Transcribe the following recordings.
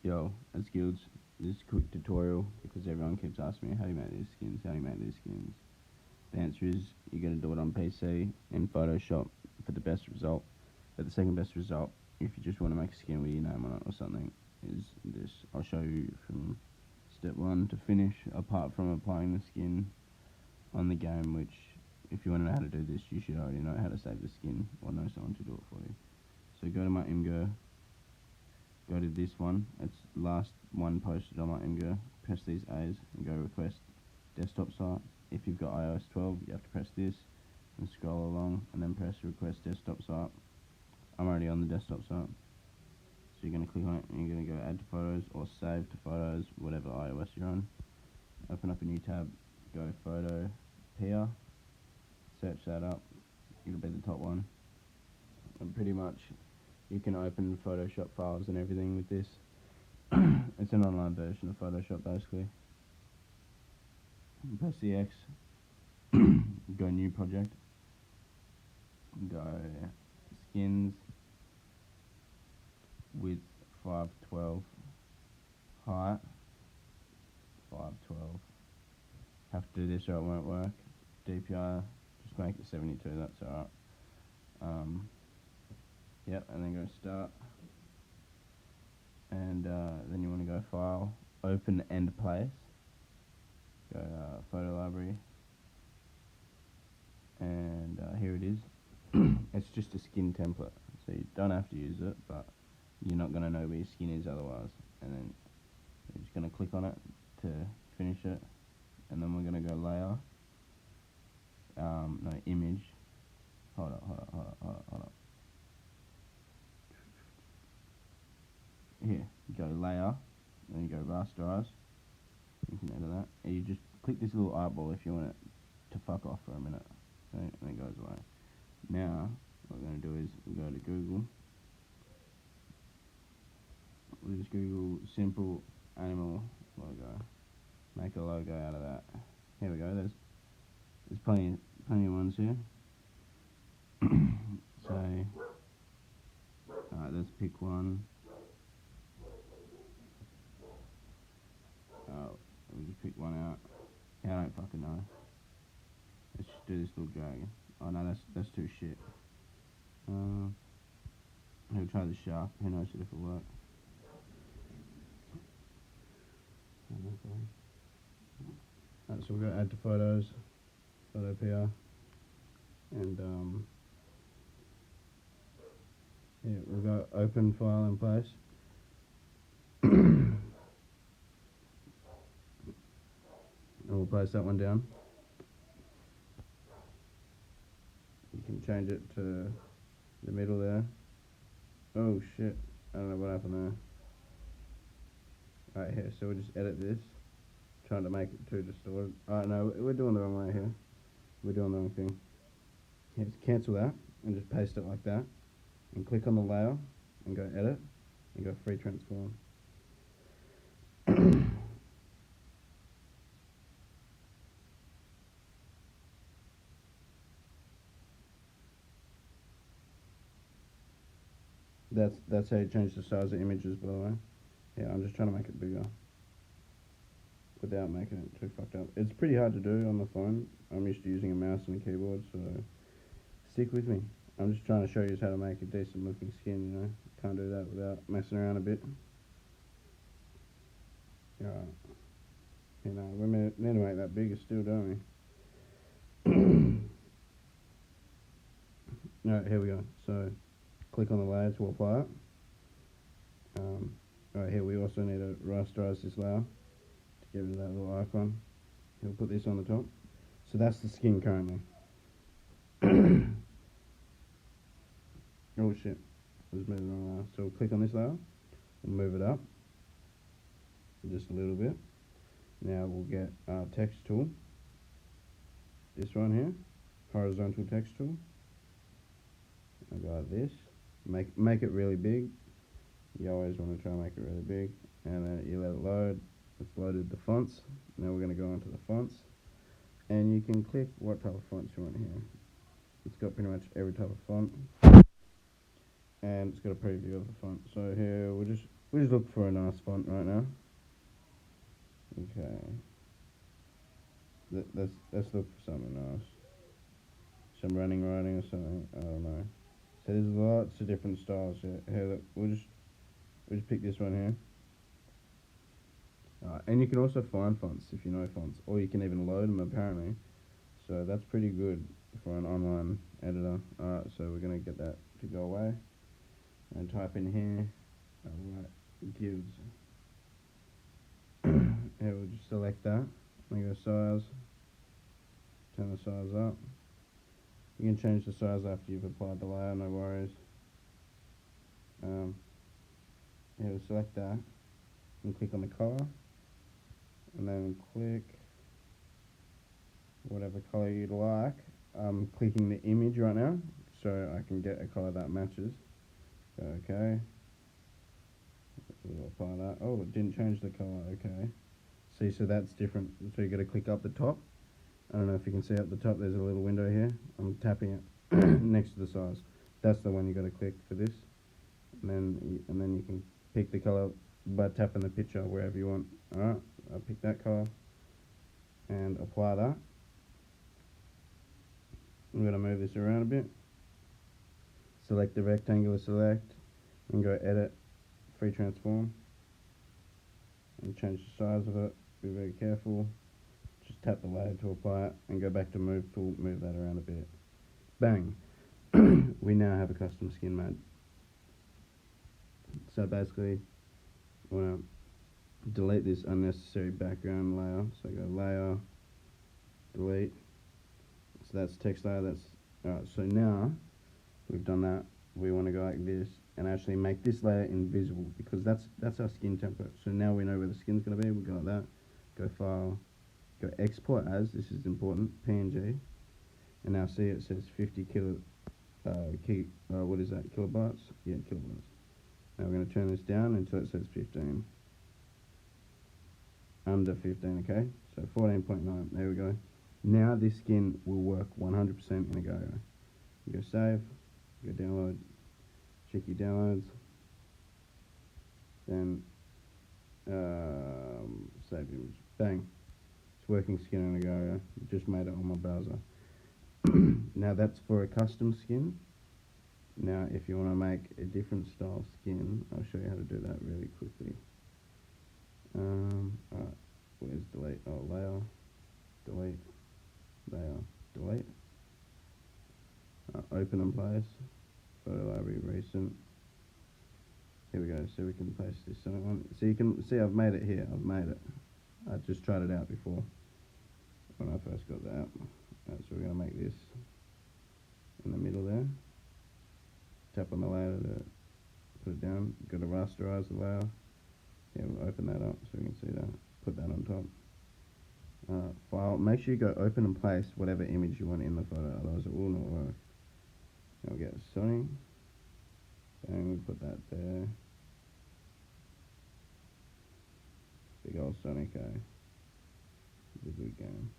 Yo, as guilds, this quick tutorial because everyone keeps asking me how do you make these skins, how do you make these skins. The answer is you're going to do it on PC in Photoshop for the best result. But the second best result, if you just want to make a skin with your name on it or something, is this. I'll show you from step 1 to finish, apart from applying the skin on the game, which if you want to know how to do this, you should already know how to save the skin or know someone to do it for you. So go to my Imgur. Go to this one, it's last one posted on my Imgur, press these A's and go request desktop site. If you've got iOS 12, you have to press this and scroll along and then press request desktop site. I'm already on the desktop site. So you're going to click on it and you're going to go add to photos or save to photos, whatever iOS you're on. Open up a new tab, go photo here, search that up, it'll be the top one. And pretty much you can open Photoshop files and everything with this. It's an online version of Photoshop basically. Press the X, go new project, go skins, width 512, height 512. Have to do this or it won't work. DPI, just make it 72, that's alright. Yep, and then go start, and then you want to go file, open and place, go photo library, and here it is. It's just a skin template, so you don't have to use it, but you're not going to know where your skin is otherwise. And then you're just going to click on it to finish it, and then we're going to go layer, no, image, hold up. Here, go layer, then you go rasterize, you can edit that, and you just click this little eyeball if you want it to fuck off for a minute, okay, and it goes away. Now, what we're going to do is, we'll go to Google, we'll just Google simple animal logo, make a logo out of that. Here we go, there's plenty of ones here. So, alright, let's pick one. We'll just pick one out. Yeah, I don't fucking know. Let's just do this little dragon. Oh no, that's too shit. We'll try the shark. Who knows if it'll work. Alright, so we'll go add to photos, photo PR, and yeah, we'll go open file in place. And we'll place that one down. You can change it to the middle there. Oh shit, I don't know what happened there. Right here, so we'll just edit this, trying to make it too distorted. Alright, no, we're doing the wrong way here. We're doing the wrong thing. Yeah, just cancel that and just paste it like that. And click on the layer and go edit and go free transform. That's how you change the size of images, by the way. Yeah, I'm just trying to make it bigger without making it too fucked up. It's pretty hard to do on the phone. I'm used to using a mouse and a keyboard, so stick with me. I'm just trying to show you how to make a decent looking skin, you know. Can't do that without messing around a bit. Yeah, you know, we need to make that bigger still, don't we? Alright, here we go. So, click on the layer to apply it. Alright, here we also need to rasterize this layer to get rid of that little icon. We'll put this on the top. So that's the skin currently. Oh shit, I was moving the wrong layer. So we'll click on this layer, we'll move it up just a little bit. Now we'll get our text tool, this one here, horizontal text tool. I'll go like this, make it really big. You always want to try and make it really big, and then you let it load. It's loaded the fonts. Now we're going to go onto the fonts, and you can click what type of fonts you want here. It's got pretty much every type of font, and it's got a preview of the font. So here we'll just We'll just look for a nice font right now. Okay. Let's look for something nice. Some running writing or something. I don't know. So there's lots of different styles here. Here, look, we'll just pick this one here. And you can also find fonts if you know fonts, or you can even load them apparently. So that's pretty good for an online editor. Alright, so we're gonna get that to go away and type in here. Alright, gives. Here we'll just select that. And go size. Turn the size up. You can change the size after you've applied the layer, no worries. Here we'll select that and click on the color, and then click whatever color you'd like. I'm clicking the image right now so I can get a color that matches. Okay. We'll apply that. Oh, it didn't change the color. Okay. See, so that's different. So you got to click up the top. I don't know if you can see up the top. There's a little window here. I'm tapping it next to the size. That's the one you got to click for this, and then you can pick the color by tapping the picture wherever you want. All right. I'll pick that color and apply that. I'm going to move this around a bit. Select the rectangular select and go edit, free transform, and change the size of it. Be very careful. Just tap the layer to apply it and go back to move tool, move that around a bit. Bang. We now have a custom skin made. So basically, I want to delete this unnecessary background layer. So I go layer, delete. So that's text layer. That's alright. So now we've done that. We want to go like this and actually make this layer invisible, because that's our skin template. So now we know where the skin's going to be. We go like that. Go file. Go export as. This is important. PNG. And now see it says 50 what is that? Kilobytes? Yeah, kilobytes. Now we're going to turn this down until it says 15. Under 15, okay? So 14.9. There we go. Now this skin will work 100% in a go. You go save, go download, check your downloads, then save image. Bang. It's working skin in a go. Just made it on my browser. Now that's for a custom skin. Now if you want to make a different style skin, I'll show you how to do that really quickly. Alright, where's delete? Oh, layer, delete, layer, delete. Open and place, photo library, recent. Here we go, so we can place this on. So you can see I've made it here, I've made it. I just tried it out before, when I first got that. So we're going to make this in the middle there. Tap on the layer to put it down. Got to rasterize the layer. Yeah, we'll open that up so we can see that. Put that on top. File. Make sure you go open and place whatever image you want in the photo, otherwise it will not work. Now we'll get Sony. And we put that there. Big old Sonic, eh? It's a good game.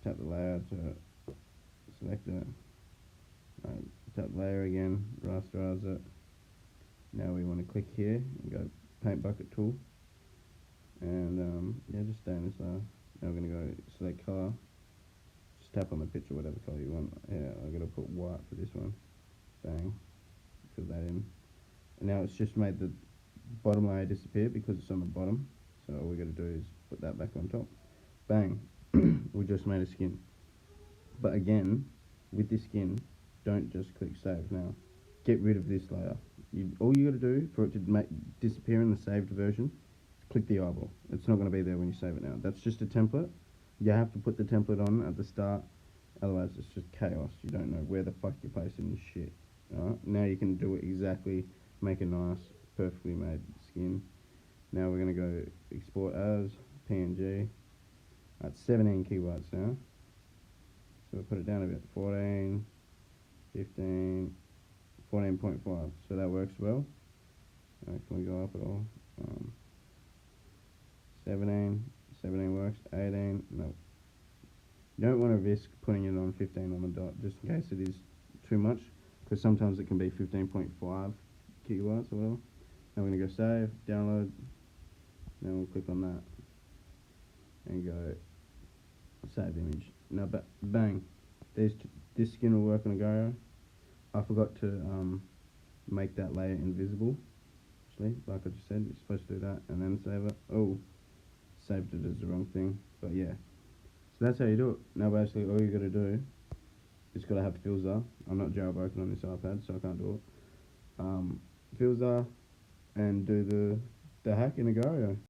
Tap the layer to select it. Tap layer again, rasterize it. Now we want to click here and go paint bucket tool. And yeah, just stay in this layer. Now we're going to go select color. Just tap on the picture, whatever color you want. Yeah, I'm going to put white for this one. Bang. Fill that in. And now it's just made the bottom layer disappear because it's on the bottom. So all we got to do is put that back on top. Bang. We just made a skin. But again, with this skin, don't just click save now. Get rid of this layer. All you got to do for it to disappear in the saved version is click the eyeball. It's not going to be there when you save it now. That's just a template. You have to put the template on at the start. Otherwise, it's just chaos. You don't know where the fuck you're placing this shit. Alright? Now you can do it exactly. Make a nice, perfectly made skin. Now we're going to go export as PNG. That's 17 kilobytes now. So we'll put it down a bit. 14, 15, 14.5. So that works well. Can we go up at all? 17 works. 18, no. You don't want to risk putting it on 15 on the dot, just in case it is too much, because sometimes it can be 15.5 kilobytes or whatever. Now we're going to go save, download, then we'll click on that and go save image. Now bang, this skin will work on Agario. I forgot to make that layer invisible, actually, like I just said. You're supposed to do that and then save it. Oh, saved it as the wrong thing, but yeah. So that's how you do it. Now basically all you got to do is got to have Filza. I'm not jailbroken on this iPad, so I can't do it. Filza and do the hack in Agario.